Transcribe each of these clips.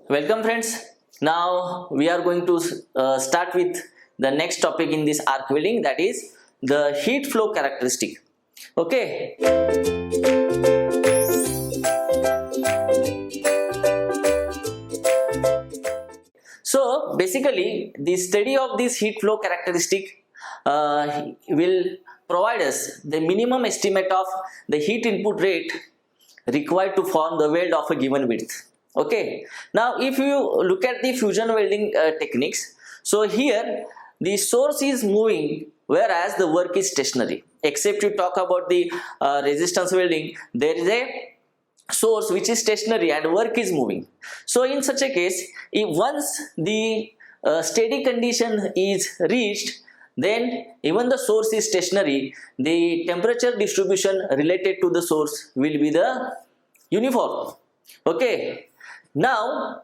Welcome friends. Now we are going to start with the next topic in this arc welding, that is the heat flow characteristic. Okay. So basically the study of this heat flow characteristic will provide us the minimum estimate of the heat input rate required to form the weld of a given width. Okay, now if you look at the fusion welding techniques, so here the source is moving whereas the work is stationary. Except you talk about the resistance welding, there is a source which is stationary and work is moving. So in such a case, if once the steady condition is reached, then even the source is stationary, the temperature distribution related to the source will be the uniform. Okay, now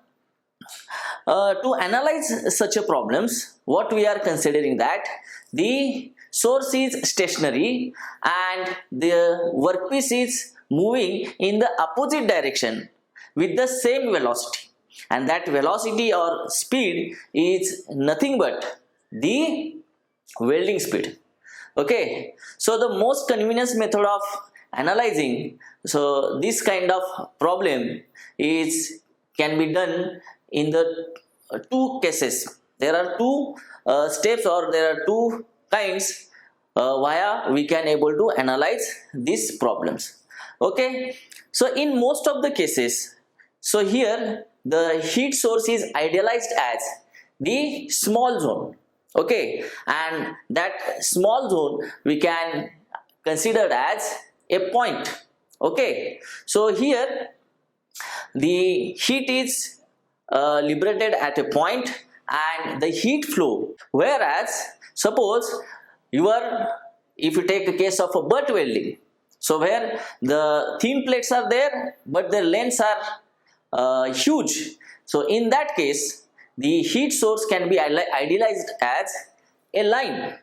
to analyze such a problems, what we are considering that the source is stationary and the workpiece is moving in the opposite direction with the same velocity, and that velocity or speed is nothing but the welding speed. Okay, so the most convenience method of analyzing so this kind of problem is can be done in the two cases. There are two steps, or there are two kinds via we can able to analyze these problems. Okay, so in most of the cases, so here the heat source is idealized as the small zone. Okay, and that small zone we can consider as a point. Okay, so here the heat is liberated at a point and the heat flow, whereas suppose if you take a case of a butt welding, so where the thin plates are there but their lengths are huge, so in that case the heat source can be idealized as a line.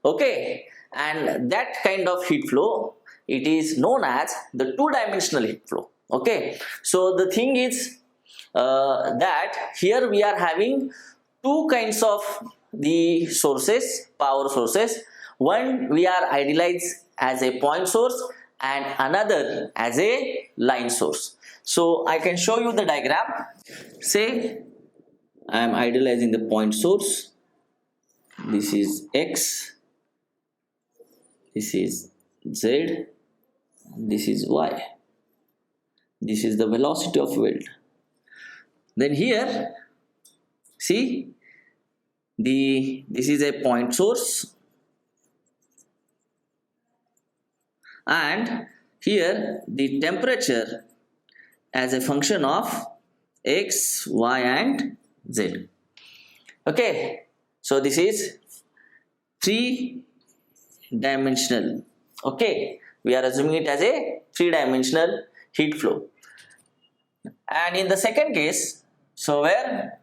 Okay, and that kind of heat flow, it is known as the two-dimensional heat flow. Okay, so the thing is that here we are having two kinds of the sources, power sources. One we are idealized as a point source and another as a line source. So I can show you the diagram. Say I am idealizing the point source. This is X, this is Z, this is Y. This is the velocity of weld. Then here, see, this is a point source, and here the temperature as a function of X, Y and Z. Okay, so this is three-dimensional. Okay, we are assuming it as a three-dimensional heat flow. And in the second case, so where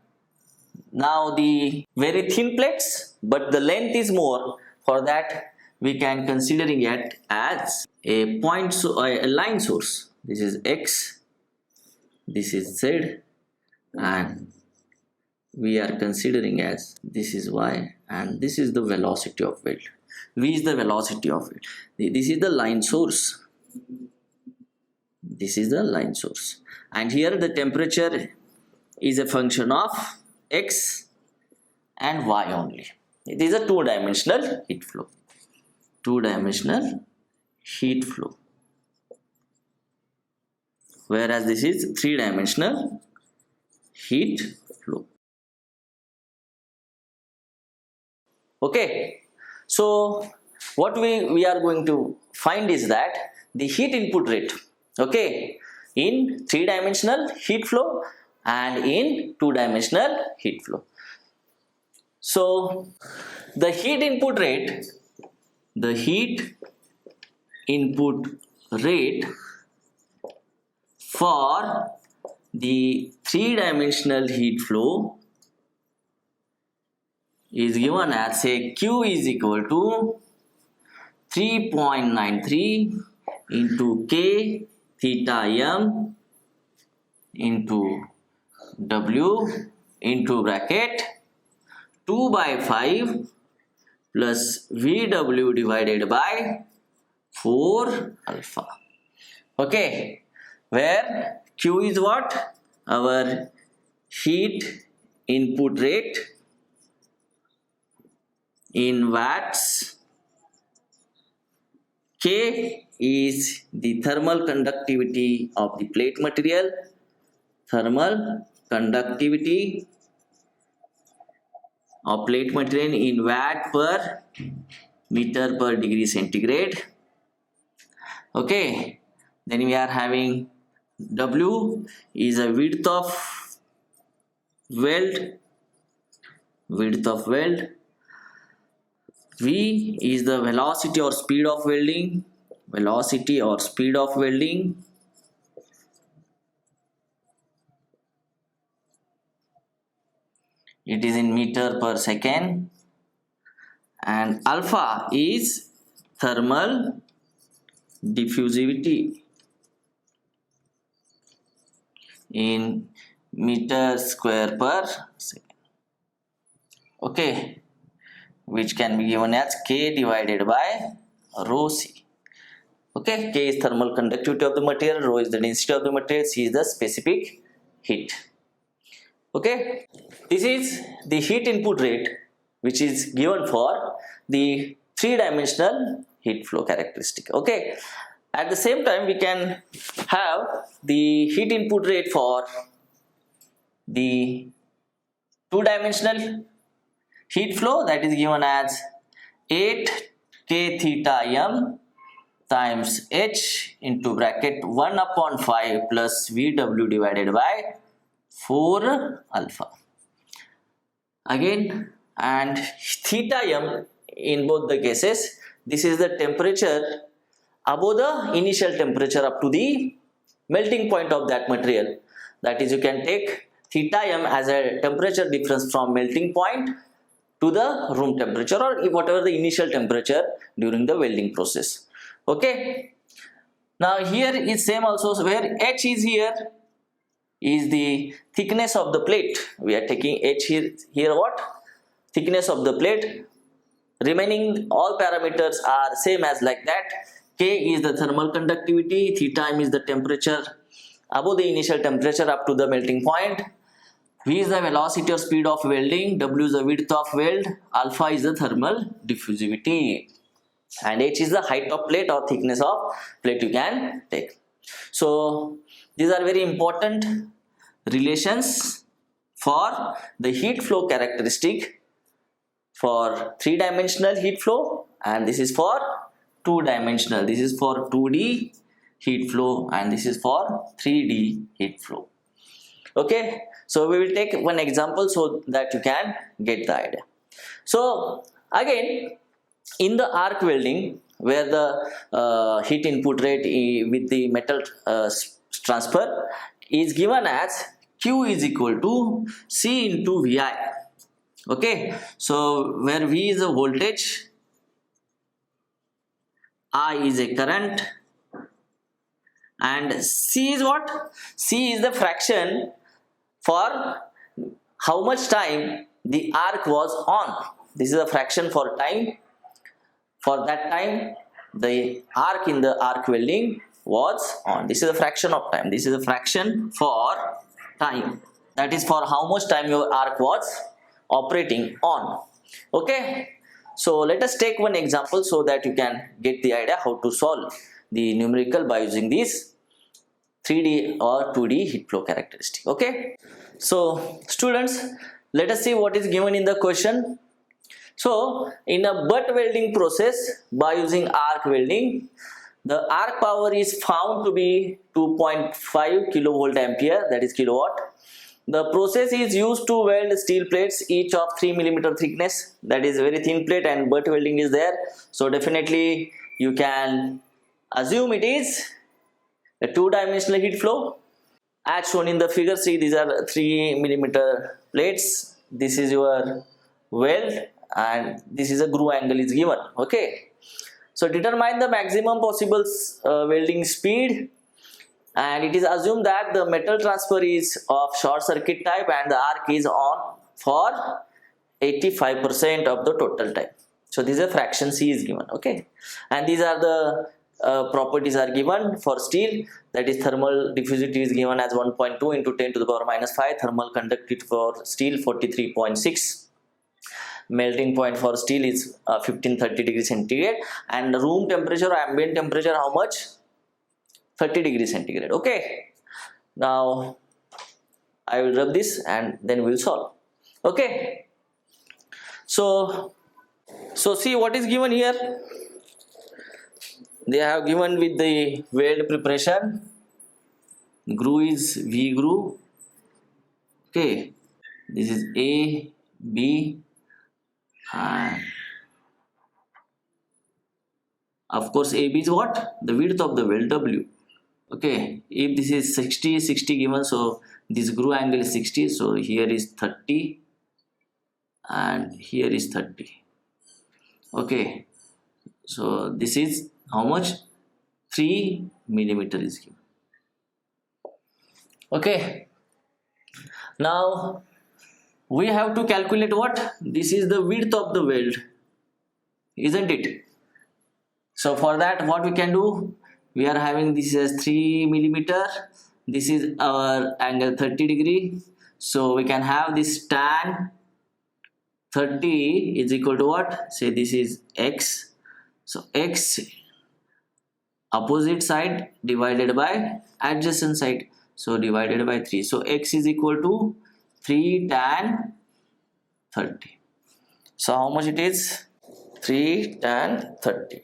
now the very thin plates but the length is more, for that we can considering it as a point, a line source. This is X, this is Z, and we are considering as this is Y, and this is the velocity of weld. V is the velocity of it. This is the line source. This is the line source, and here the temperature is a function of X and Y only. It is a two-dimensional heat flow. Two-dimensional heat flow, whereas this is three-dimensional heat flow. Okay, so what we are going to find is that the heat input rate, okay, in three-dimensional heat flow and in two-dimensional heat flow. So the heat input rate for the three-dimensional heat flow is given as, say, Q is equal to 3.93 into K theta m into W into bracket 2 by 5 plus VW divided by 4 alpha. Okay, where Q is what? Our heat input rate in watts. K is the thermal conductivity of the plate material. Thermal conductivity of plate material in watt per meter per degree centigrade. Okay, then we are having W is a width of weld. V is the velocity or speed of welding. It is in meter per second. And alpha is thermal diffusivity in meter square per second. Okay, which can be given as K divided by rho C. Okay, K is thermal conductivity of the material, rho is the density of the material, C is the specific heat. Okay, this is the heat input rate which is given for the three-dimensional heat flow characteristic. Okay, at the same time we can have the heat input rate for the two-dimensional heat flow, that is given as 8 K theta m times H into bracket 1 upon 5 plus VW divided by 4 alpha. Again, and theta m in both the cases, this is the temperature above the initial temperature up to the melting point of that material. That is, you can take theta m as a temperature difference from melting point to the room temperature or whatever the initial temperature during the welding process. Okay, now here is same also, where H is here is the thickness of the plate. We are taking H here what? Thickness of the plate. Remaining all parameters are same as like that. K is the thermal conductivity, theta m is the temperature above the initial temperature up to the melting point. V is the velocity or speed of welding, W is the width of weld, alpha is the thermal diffusivity, and H is the height of plate or thickness of plate you can take. So these are very important relations for the heat flow characteristic for three-dimensional heat flow, and this is for two-dimensional. This is for 2D heat flow and this is for 3D heat flow. Okay, so we will take one example so that you can get the idea. So again, in the arc welding, where the heat input rate with the metal transfer is given as Q is equal to C into Vi. Okay, so where V is a voltage, I is a current, and C is what? C is the fraction for how much time the arc was on. This is a fraction for time. For that time the arc in the arc welding was on. This is a fraction of time. This is a fraction for time. That is for how much time your arc was operating on. Okay, so let us take one example so that you can get the idea how to solve the numerical by using these 3D or 2D heat flow characteristic. Okay, so students, let us see what is given in the question. So in a butt welding process by using arc welding, the arc power is found to be 2.5 kilovolt ampere, that is kilowatt. The process is used to weld steel plates each of 3 mm thickness, that is very thin plate, and butt welding is there. So definitely you can assume it is a two-dimensional heat flow. As shown in the figure, see, these are 3 mm plates. This is your weld and this is a groove angle is given. Okay, so determine the maximum possible welding speed and it is assumed that the metal transfer is of short circuit type and the arc is on for 85% of the total time. So this is a fraction C is given, okay, and these are the properties are given for steel. That is, thermal diffusivity is given as 1.2 into 10 to the power minus 5, thermal conductivity for steel 43.6, melting point for steel is 1530 degrees centigrade, and room temperature or ambient temperature how much? 30 degrees centigrade. Okay, now I will rub this and then we'll solve. Okay, so see what is given here. They have given with the weld preparation. Groove is V groove. Okay, this is A, B, and of course AB is what? The width of the weld, W. Okay, if this is 60 given, so this groove angle is 60, so here is 30 and here is 30. Okay, so this is how much? 3 millimeter is given. Okay, now we have to calculate what? This is the width of the weld, isn't it? So for that, what we can do? We are having this as 3 millimeter. This is our angle 30 degree. So we can have this tan 30 is equal to what? Say this is x. So x opposite side divided by adjacent side. So divided by 3. So x is equal to 3 tan 30. So how much it is? 3 tan 30.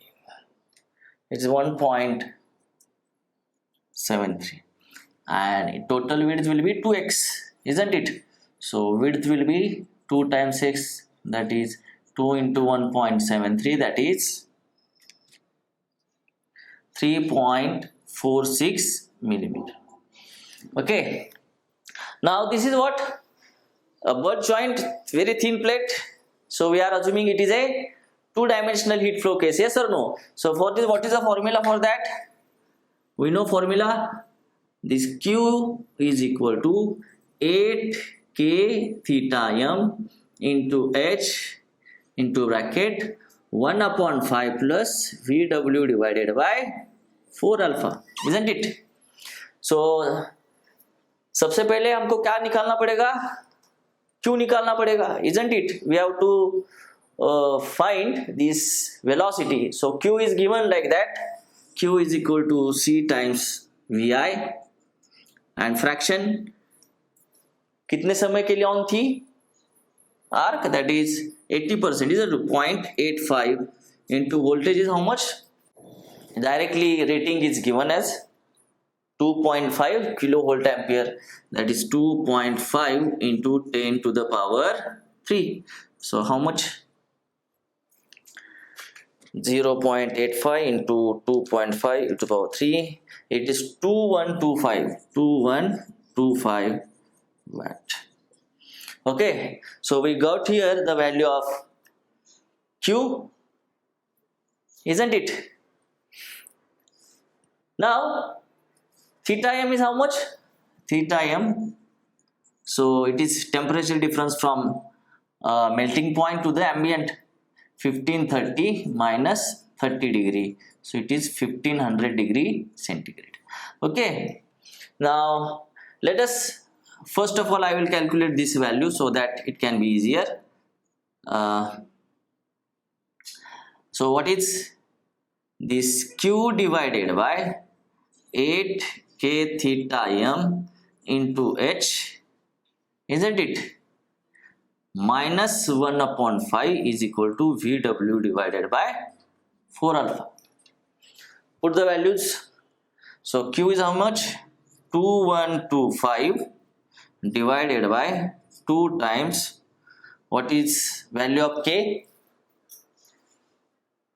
It is 1.73. And total width will be 2x, isn't it? So width will be 2 times x, that is 2 into 1.73, that is 3.46 millimeter. Okay, now this is what? A butt joint, very thin plate. So we are assuming it is a two-dimensional heat flow case, yes or no? So for this, what is the formula for that? We know formula. This Q is equal to 8k theta m into h into bracket 1 upon 5 plus VW divided by 4 alpha, isn't it? So सबसे पहले हमको क्या निकालना पड़ेगा? Q निकालना पड़ेगा, isn't it? We have to find this velocity. So Q is given like that. Q is equal to C times VI, and fraction कितने समय के लिए ऑन थी? Arc, that is 80%, is it 0.85 into voltage is how much? Directly rating is given as 2.5 kilovolt ampere, that is 2.5 into 10 to the power 3. So how much? 0.85 into 2.5 to the power 3, it is 2125 watt. Okay, so we got here the value of Q, isn't it? Now theta m is how much? Theta m, so it is temperature difference from melting point to the ambient. 1530 minus 30 degree, so it is 1500 degree centigrade. Okay, now let us, first of all I will calculate this value so that it can be easier. So what is this? Q divided by 8k theta m into h, isn't it? Minus 1 upon 5 is equal to VW divided by 4 alpha. Put the values. So Q is how much? 2125 divided by 2 times, what is value of K?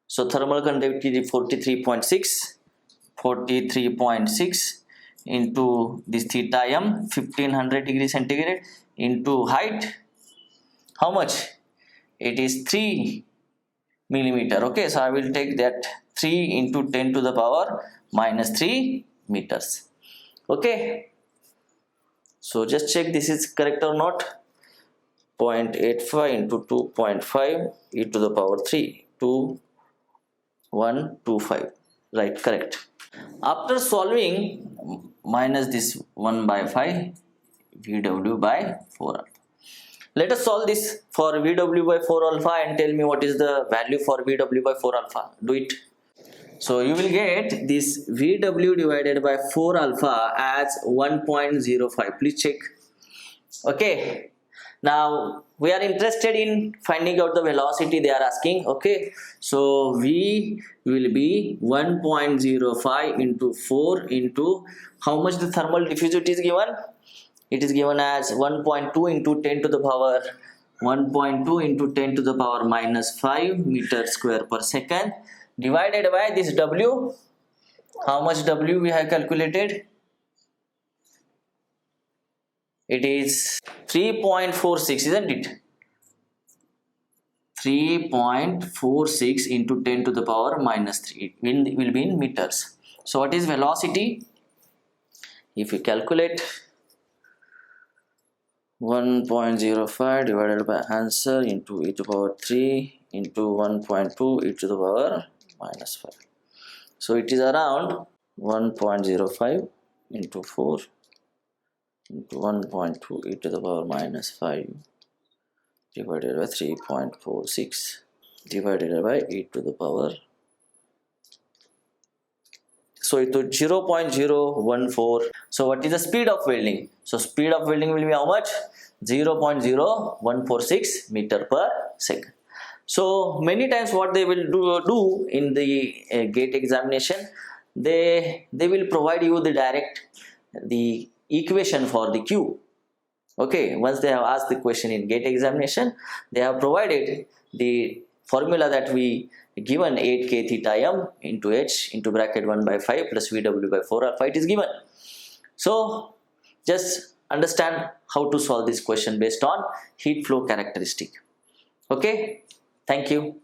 So thermal conductivity 43.6 into this theta m 1500 degree centigrade into height. How much? It is 3 millimeter. Okay, so I will take that 3 into 10 to the power minus 3 meters. Okay, so just check this is correct or not. 0.85 into 2.5 e to the power 3, 2125, right, correct. After solving, minus this 1 by 5 VW by 4 alpha. Let us solve this for VW by 4 alpha and tell me what is the value for VW by 4 alpha. Do it. So you will get this VW divided by 4 alpha as 1.05. Please check. Okay. Now we are interested in finding out the velocity they are asking. Okay. So V will be 1.05 into 4 into how much the thermal diffusivity is given? It is given as 1.2 into 10 to the power 1.2 into 10 to the power minus 5 meter square per second divided by this W. How much W we have calculated? It is 3.46, isn't it? 3.46 into 10 to the power minus 3 will be in meters. So what is velocity? If you calculate 1.05 divided by answer into e to the power 3 into 1.2 e to the power minus 5. So it is around 1.05 into 4 into 1.2 e to the power minus 5 divided by 3.46 divided by e to the power. So it is 0.014. So what is the speed of welding? So speed of welding will be how much? 0.0146 meter per second. So many times what they will do in the gate examination, they will provide you the equation for the Q. Okay, once they have asked the question in gate examination, they have provided the formula that we given 8k theta m into h into bracket 1 by 5 plus VW by 4 alpha, it is given. So just understand how to solve this question based on heat flow characteristic. Okay, thank you.